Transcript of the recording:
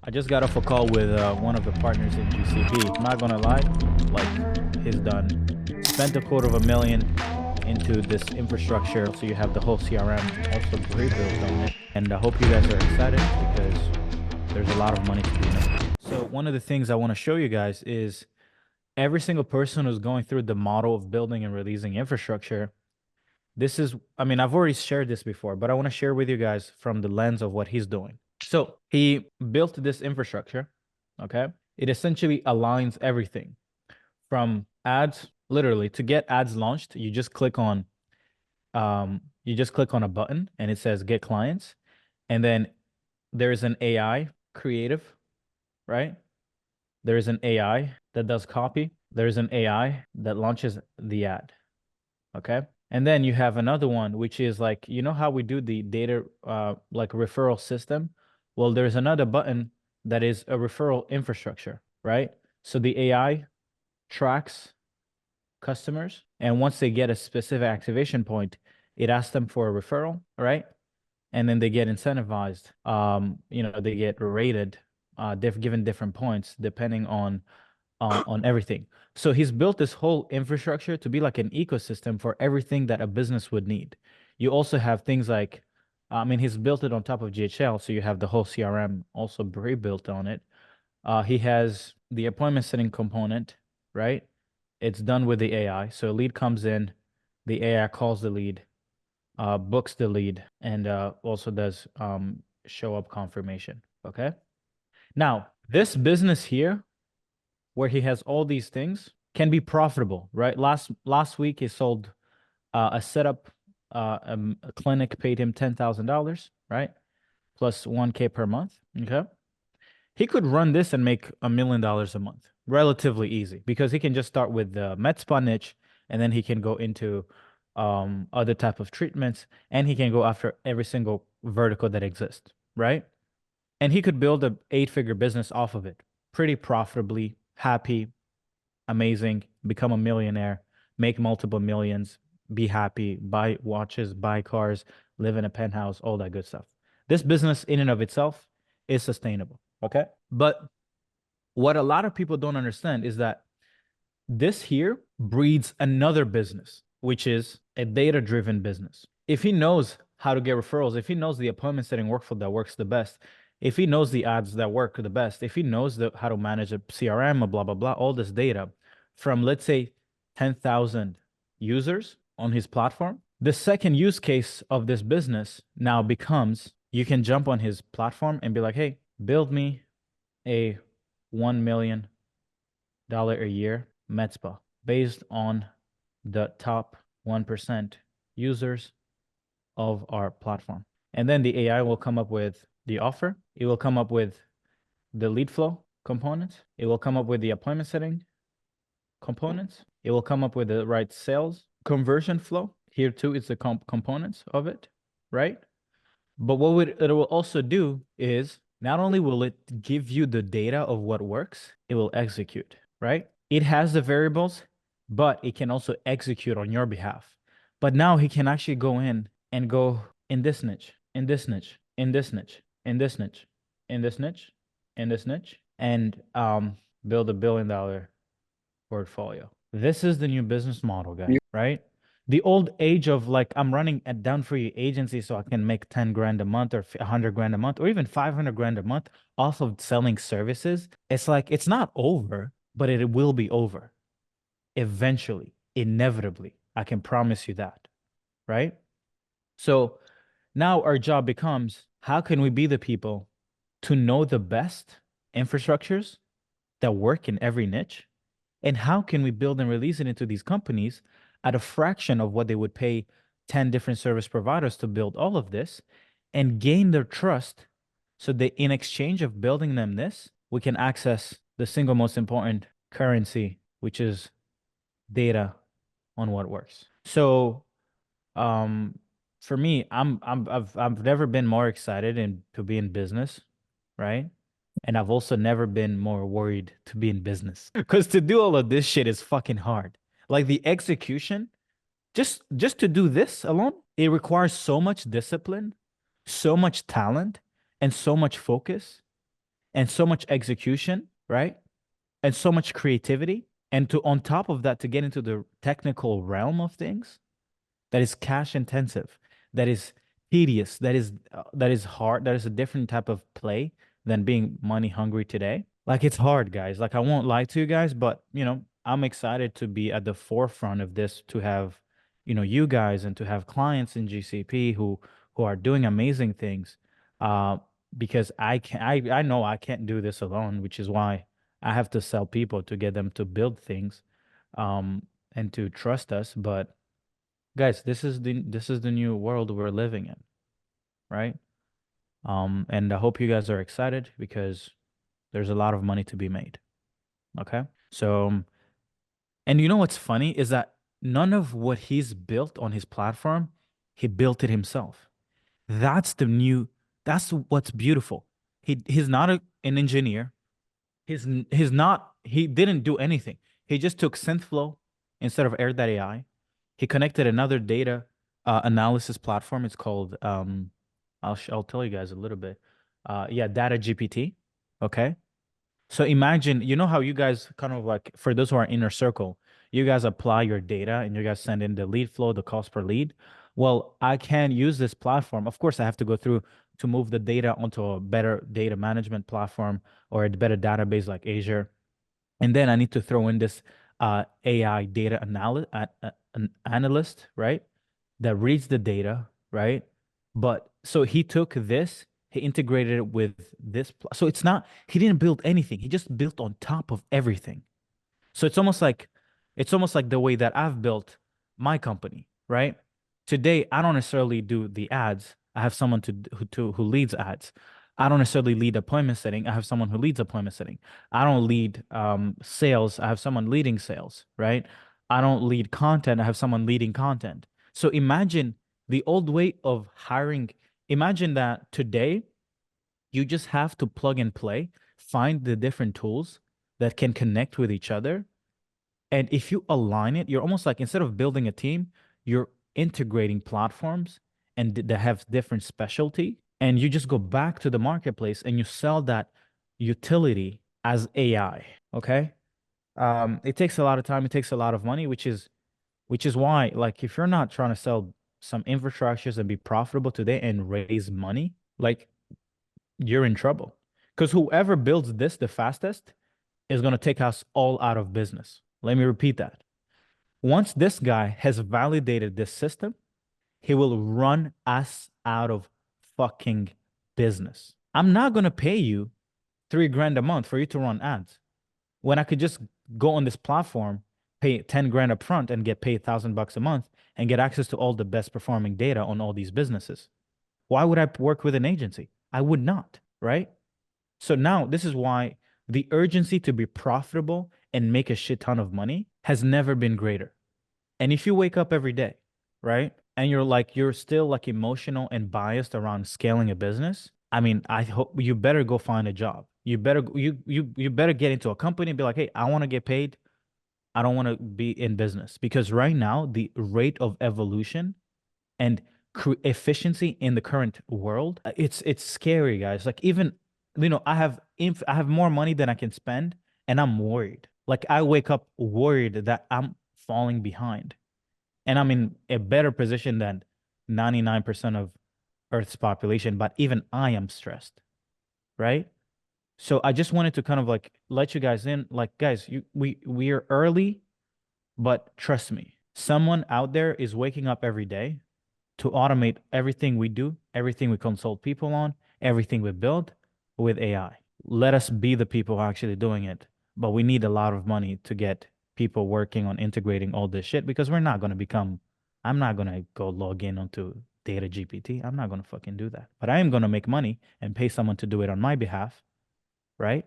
I just got off a call with one of the partners in GCP. I'm not gonna lie, like he's done spent $250,000 into this infrastructure, so you have the whole CRM also rebuilt on it. And I hope you guys are excited because there's a lot of money to be made. So one of the things I want to show you guys is every single person who's going through the model of building and releasing infrastructure. This is, I mean, I've already shared this before, but I want to share with you guys from the lens of what he's doing. So he built this infrastructure, okay? It essentially aligns everything from ads, literally to get ads launched, you just click on a button and it says get clients. And then there's an AI creative, right? There's an AI that does copy. There's an AI that launches the ad, okay? And then you have another one, which is like, you know how we do the data like referral system? Well, there's another button that is a referral infrastructure, right? So the AI tracks customers, and once they get a specific activation point, it asks them for a referral, right? And then they get incentivized. They get rated. They're given different points depending on everything. So he's built this whole infrastructure to be like an ecosystem for everything that a business would need. You also have things like, I mean, he's built it on top of GHL, so you have the whole CRM also pre-built on it. He has the appointment setting component, right? It's done with the AI. So a lead comes in, the AI calls the lead, books the lead, and also does show up confirmation. Okay. Now, this business here, where he has all these things, can be profitable, right? Last week he sold a setup, a clinic paid him $10,000, right? Plus 1K per month. Okay. He could run this and make $1 million a month relatively easy because he can just start with the med spa niche and then he can go into other type of treatments and he can go after every single vertical that exists, right? And he could build a 8-figure business off of it pretty profitably, happy, amazing, become a millionaire, make multiple millions, be happy, buy watches, buy cars, live in a penthouse, all that good stuff. This business in and of itself is sustainable. Okay. But what a lot of people don't understand is that this here breeds another business, which is a data-driven business. If he knows how to get referrals, if he knows the appointment setting workflow that works the best, if he knows the ads that work the best, if he knows how to manage a CRM, or blah, blah, blah, all this data from, let's say, 10,000 users on his platform, the second use case of this business now becomes you can jump on his platform and be like, hey, build me a $1 million a year med spa based on the top 1% users of our platform. And then the AI will come up with the offer. It will come up with the lead flow components. It will come up with the appointment setting components. It will come up with the right sales conversion flow. Here too is the components of it, right? But what it will also do is not only will it give you the data of what works, it will execute, right? It has the variables, but it can also execute on your behalf. But now he can actually go in and go in this niche, in this niche, in this niche, in this niche, in this niche, in this niche, and build $1 billion portfolio. This is the new business model, guys, right? The old age of like, I'm running a done for you agency so I can make 10 grand a month or 100 grand a month or even 500 grand a month off of selling services. It's like, it's not over, but it will be over eventually, inevitably. I can promise you that, right? So now our job becomes, how can we be the people to know the best infrastructures that work in every niche? And how can we build and release it into these companies at a fraction of what they would pay 10 different service providers to build all of this and gain their trust so that in exchange of building them this, we can access the single most important currency, which is data on what works. So for me, I've never been more excited to be in business, right? And I've also never been more worried to be in business because to do all of this shit is fucking hard. Like the execution, just to do this alone, it requires so much discipline, so much talent, and so much focus. and so much execution, right? And so much creativity. And to on top of that, to get into the technical realm of things, that is cash intensive, that is tedious, that is hard, that is a different type of play than being money hungry today. Like it's hard, guys. Like I won't lie to you guys, but I'm excited to be at the forefront of this, to have, you guys, and to have clients in GCP who are doing amazing things. Uh, because I know I can't do this alone, which is why I have to sell people to get them to build things, and to trust us. But guys, this is the new world we're living in, right? And I hope you guys are excited because there's a lot of money to be made. Okay. So, and you know what's funny is that none of what he's built on his platform, he built it himself. That's the new, that's what's beautiful. He's not an engineer. He's not, he didn't do anything. He just took SynthFlow instead of Air.ai. He connected another data analysis platform. It's called, I'll tell you guys a little bit. Yeah, Data GPT. Okay. So imagine, you know how you guys kind of like, for those who are inner circle, you guys apply your data and you guys send in the lead flow, the cost per lead. Well, I can use this platform. Of course, I have to go through to move the data onto a better data management platform or a better database like Azure. And then I need to throw in this AI data an analyst, right? That reads the data, right? But so he took this, he integrated it with this. So it's not, he didn't build anything. He just built on top of everything. So it's almost like the way that I've built my company, right? Today, I don't necessarily do the ads. I have someone who leads ads. I don't necessarily lead appointment setting. I have someone who leads appointment setting. I don't lead sales. I have someone leading sales, right? I don't lead content. I have someone leading content. So imagine the old way of hiring. Imagine that today you just have to plug and play, find the different tools that can connect with each other, and if you align it, you're almost like, instead of building a team, you're integrating platforms and that have different specialty. And you just go back to the marketplace and you sell that utility as AI. Okay. It takes a lot of time, it takes a lot of money, which is why, like, if you're not trying to sell some infrastructures and be profitable today and raise money, like, you're in trouble. Because whoever builds this the fastest is going to take us all out of business. Let me repeat that. Once this guy has validated this system, he will run us out of fucking business. I'm not going to pay you 3 grand a month for you to run ads when I could just go on this platform, pay 10 grand up front and get paid $1,000 a month and get access to all the best performing data on all these businesses. Why would I work with an agency? I would not, right? So now this is why the urgency to be profitable and make a shit ton of money has never been greater. And if you wake up every day, right, and you're still like emotional and biased around scaling a business, I mean, I hope you better go find a job. You better get into a company and be like, hey, I want to get paid. I don't want to be in business, because right now the rate of evolution and efficiency in the current world, it's scary, guys. Like, even, I have more money than I can spend, and I'm worried. Like, I wake up worried that I'm falling behind, and I'm in a better position than 99% of Earth's population, but even I am stressed, right? So I just wanted to kind of like let you guys in, like, guys, we are early, but trust me, someone out there is waking up every day to automate everything we do, everything we consult people on, everything we build with AI. Let us be the people actually doing it. But we need a lot of money to get people working on integrating all this shit, because I'm not going to go log in onto Data GPT. I'm not going to fucking do that. But I am going to make money and pay someone to do it on my behalf, right?